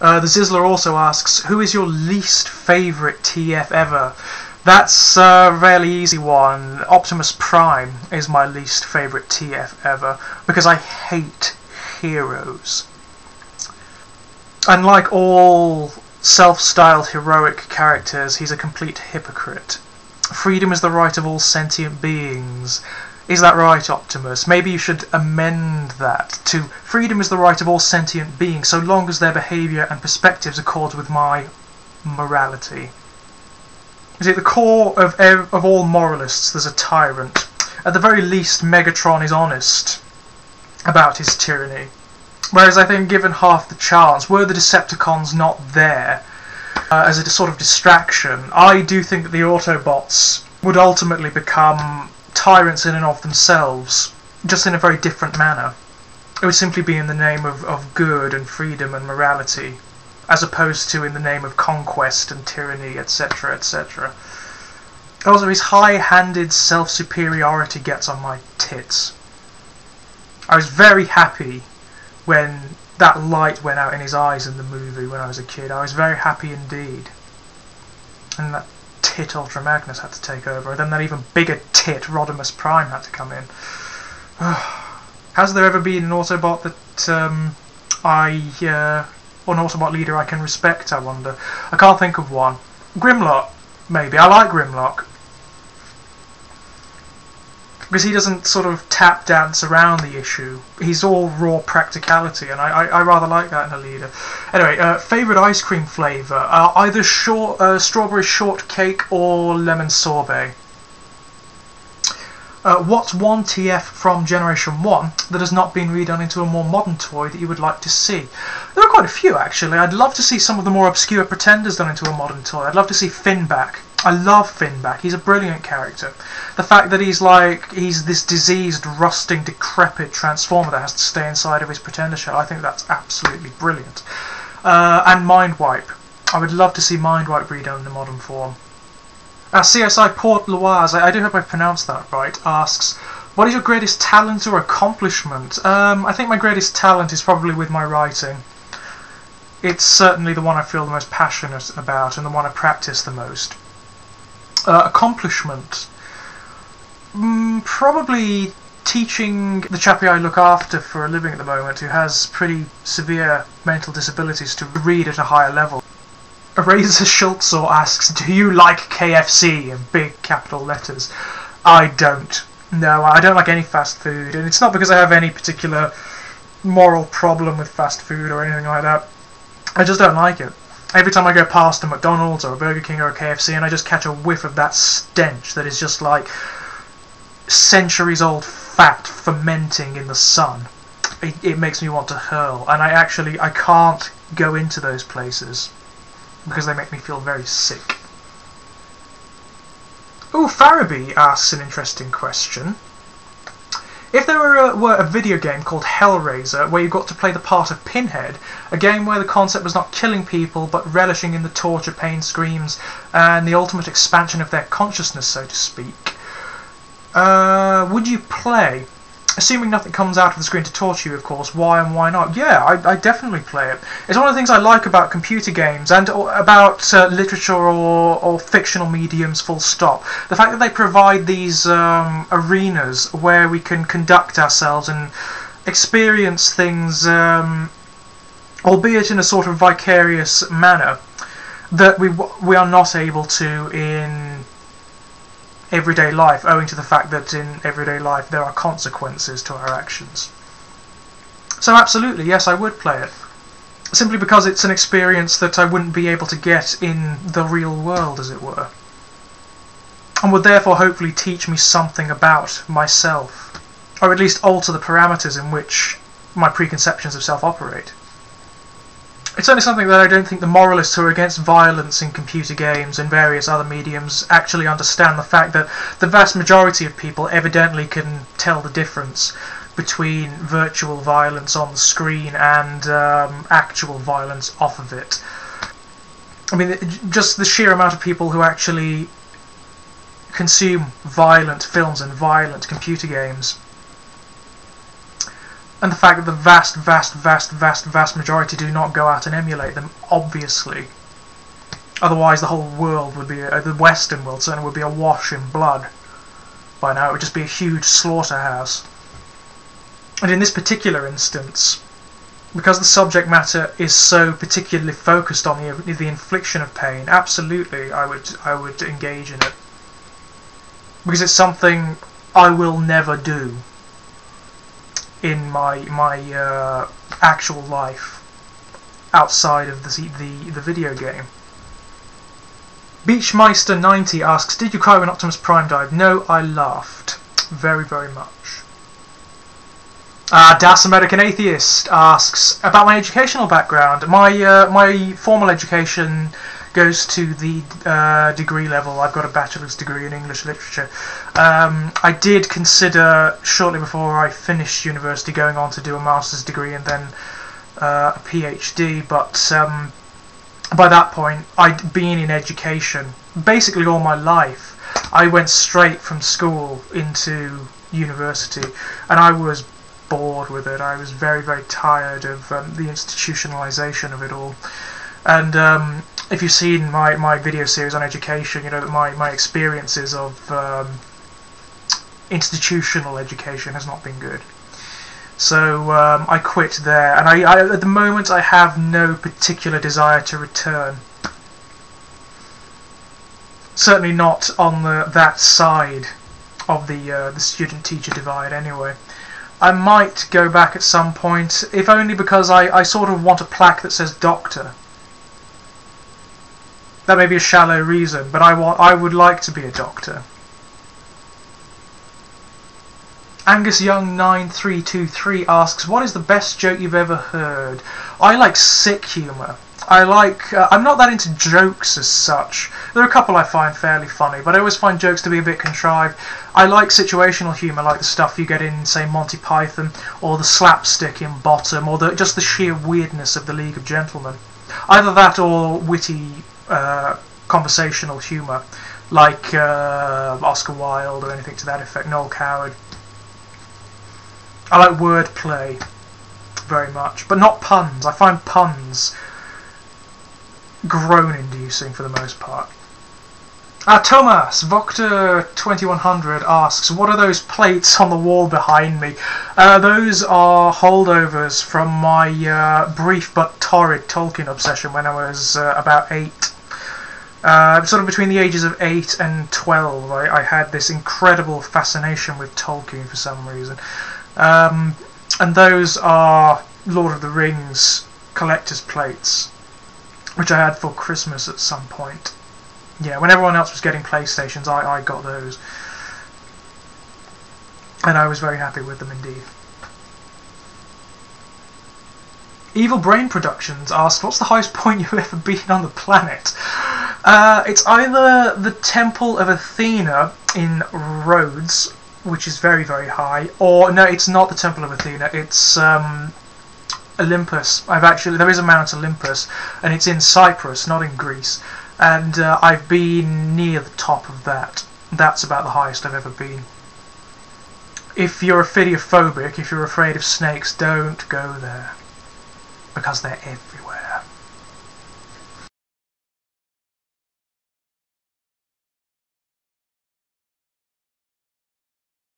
The Zizzler also asks, who is your least favourite TF ever? That's a fairly easy one. Optimus Prime is my least favourite TF ever, because I hate heroes. And like all self-styled heroic characters, he's a complete hypocrite. Freedom is the right of all sentient beings. Is that right, Optimus? Maybe you should amend that to freedom is the right of all sentient beings, so long as their behaviour and perspectives accord with my morality. You see, at the core of all moralists, there's a tyrant. At the very least, Megatron is honest about his tyranny. Whereas I think, given half the chance, were the Decepticons not there as a sort of distraction, I do think that the Autobots would ultimately become tyrants in and of themselves, just in a very different manner. It would simply be in the name of good and freedom and morality, as opposed to in the name of conquest and tyranny, etc., etc. Also, his high-handed self-superiority gets on my tits. I was very happy when that light went out in his eyes in the movie when I was a kid. I was very happy indeed. And that tit Ultra Magnus had to take over, and then that even bigger tit Rodimus Prime had to come in. Has there ever been an Autobot that or an Autobot leader I can respect, I wonder? I can't think of one. Grimlock, maybe. I like Grimlock, because he doesn't sort of tap dance around the issue. He's all raw practicality, and I rather like that in a leader. Anyway, favourite ice cream flavour? Either strawberry shortcake or lemon sorbet. What's one TF from Generation 1 that has not been redone into a more modern toy that you would like to see? There are quite a few, actually. I'd love to see some of the more obscure Pretenders done into a modern toy. I'd love to see Finback. I love Finback. He's a brilliant character. The fact that he's this diseased, rusting, decrepit Transformer that has to stay inside of his Pretender shell, I think that's absolutely brilliant. And Mindwipe. I would love to see Mindwipe redone in the modern form. CSI Port Loise, I do hope I pronounced that right, asks, what is your greatest talent or accomplishment? I think my greatest talent is probably with my writing. It's certainly the one I feel the most passionate about and the one I practice the most. Accomplishment? Probably teaching the chappie I look after for a living at the moment, who has pretty severe mental disabilities, to read at a higher level. Razor Schultzaw asks, do you like KFC, in big capital letters? I don't. No, I don't like any fast food, and it's not because I have any particular moral problem with fast food or anything like that. I just don't like it. Every time I go past a McDonald's or a Burger King or a KFC and I just catch a whiff of that stench that is just like centuries old fat fermenting in the sun, it makes me want to hurl, and I can't go into those places because they make me feel very sick. Ooh, Farabee asks an interesting question. If there were a video game called Hellraiser where you got to play the part of Pinhead, a game where the concept was not killing people but relishing in the torture, pain, screams, and the ultimate expansion of their consciousness, so to speak, would you play? Assuming nothing comes out of the screen to torture you, of course. Why and why not? Yeah, I definitely play it. It's one of the things I like about computer games and about literature or fictional mediums, full stop. The fact that they provide these arenas where we can conduct ourselves and experience things, albeit in a sort of vicarious manner, that we are not able to in everyday life, owing to the fact that in everyday life there are consequences to our actions. So absolutely, yes, I would play it. Simply because it's an experience that I wouldn't be able to get in the real world, as it were. And would therefore hopefully teach me something about myself, or at least alter the parameters in which my preconceptions of self operate. It's only something that I don't think the moralists who are against violence in computer games and various other mediums actually understand, the fact that the vast majority of people evidently can tell the difference between virtual violence on the screen and actual violence off of it. I mean, just the sheer amount of people who actually consume violent films and violent computer games And the fact that the vast majority do not go out and emulate them, obviously. Otherwise the whole world would be, the Western world certainly would be awash in blood. By now it would just be a huge slaughterhouse. And in this particular instance, because the subject matter is so particularly focused on the infliction of pain, absolutely I would engage in it. Because it's something I will never do in my actual life outside of the video game. Beachmeister90 asks, did you cry when Optimus Prime died? No, I laughed. Very, very much. Das American Atheist asks about my educational background. My formal education goes to the degree level. I've got a bachelor's degree in English literature. I did consider shortly before I finished university going on to do a master's degree and then a PhD, but by that point I'd been in education basically all my life. I went straight from school into university and I was bored with it. I was very, very tired of the institutionalization of it all. And if you've seen my video series on education, you know that my experiences of institutional education has not been good. So I quit there, and I at the moment I have no particular desire to return. Certainly not on that side of the student-teacher divide anyway. I might go back at some point, if only because I sort of want a plaque that says doctor. That may be a shallow reason, but I would like to be a doctor. Angus Young 9323 asks, what is the best joke you've ever heard? I like sick humour. I'm not that into jokes as such. There are a couple I find fairly funny, but I always find jokes to be a bit contrived. I like situational humour, like the stuff you get in, say, Monty Python, or the slapstick in Bottom, or just the sheer weirdness of the League of Gentlemen. Either that or witty conversational humour, like Oscar Wilde or anything to that effect, Noel Coward. I like wordplay very much, but not puns. I find puns groan-inducing for the most part. Thomas Voctor 2100 asks, what are those plates on the wall behind me? Those are holdovers from my brief but torrid Tolkien obsession when I was about 8. Sort of between the ages of 8 and 12, I had this incredible fascination with Tolkien for some reason. And those are Lord of the Rings collector's plates, which I had for Christmas at some point. Yeah, when everyone else was getting PlayStations, I got those. And I was very happy with them indeed. Evil Brain Productions asks, what's the highest point you've ever been on the planet? It's either the Temple of Athena in Rhodes, which is very, very high, or no, it's not the Temple of Athena, it's Olympus. There is a Mount Olympus, and it's in Cyprus, not in Greece, and I've been near the top of that. That's about the highest I've ever been. If you're ophidiophobic, if you're afraid of snakes, don't go there, because they're everywhere.